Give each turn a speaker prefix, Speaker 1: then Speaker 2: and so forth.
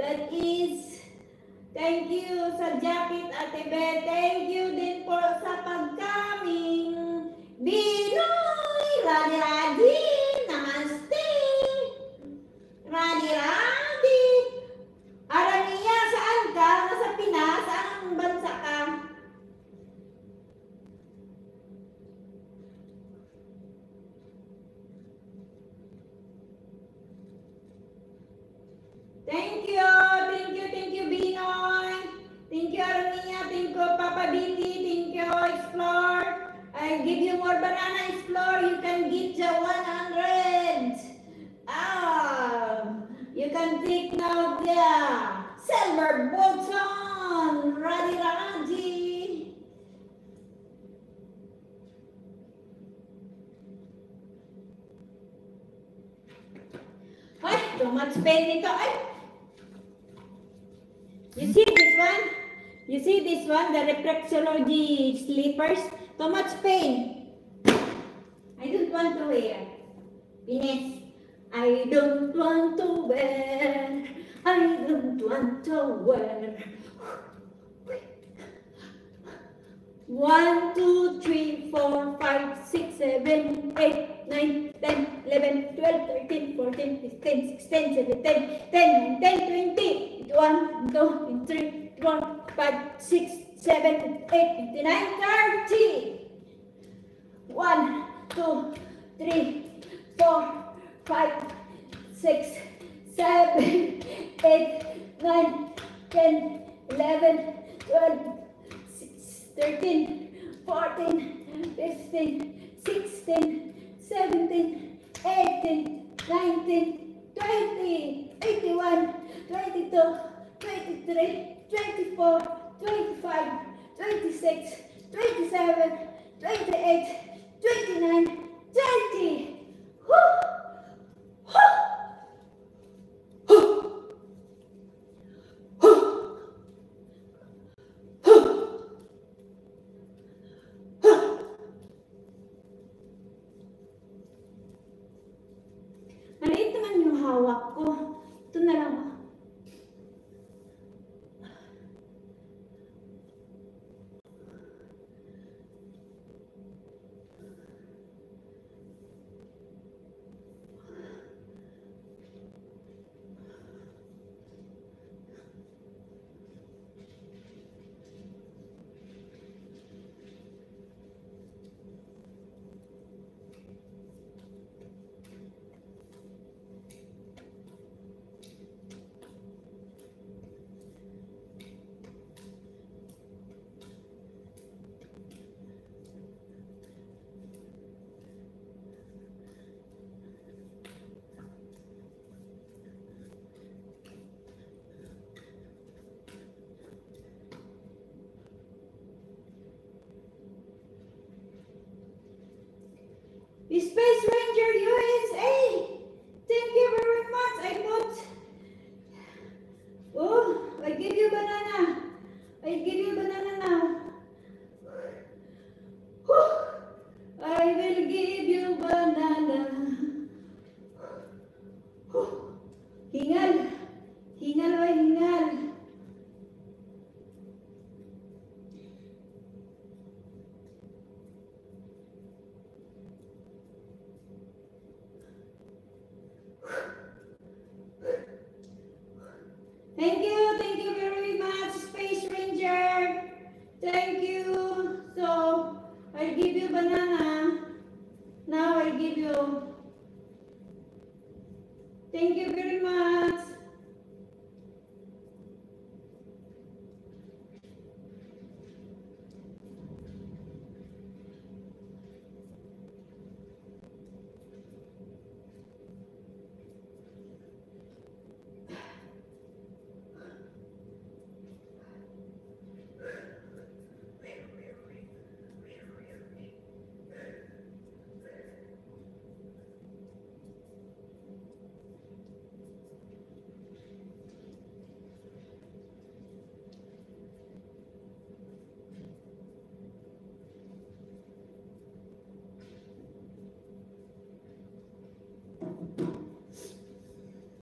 Speaker 1: That is, thank you sa jacket, Ate Beth. Thank you din po sa pagkaming. Binoy, Radi, namaste. Radi. Arania, saan ka? Nasa Pinas? Saan bansa ka? Thank you, Binoy. Thank you, Arania. Thank you, Papa Billy. Thank you, Explore. I give you more banana, Explore. You can get the 100. You can take now the silver button. Radi. Ay, too much pain nito. Ay. You see this one? You see this one? The reflexology slippers? Too much pain. I don't want to wear. Ines, I don't want to wear. I don't want to wear. 1, 2, 3, 4, 5, 6, 7, 8, 9, 10, 11, 12, 13, 14, 15, 16, 17, 10, 10, 20, 1, 2, 3, 4, 5, 6, 7, 8, 9, 30. 1, 2, 3, 4, 5, 6, 7, 8, 9, 10, 11, 12, 13, 14, 15, 16, 17, 18, 19, 20, 21, 22, 23, 24, 25, 26, 27, 28, 29, 30. Maliit naman yung hawak ko. Ito na lang. Space Ranger USA! Thank you very much. I bought. Oh, I give you banana. I give you banana now. I will give you banana. Hingal. Hingal o hingal. Thank you very much, Space Ranger. Thank you. So, I'll give you banana. Now I'll give you. Thank you very much.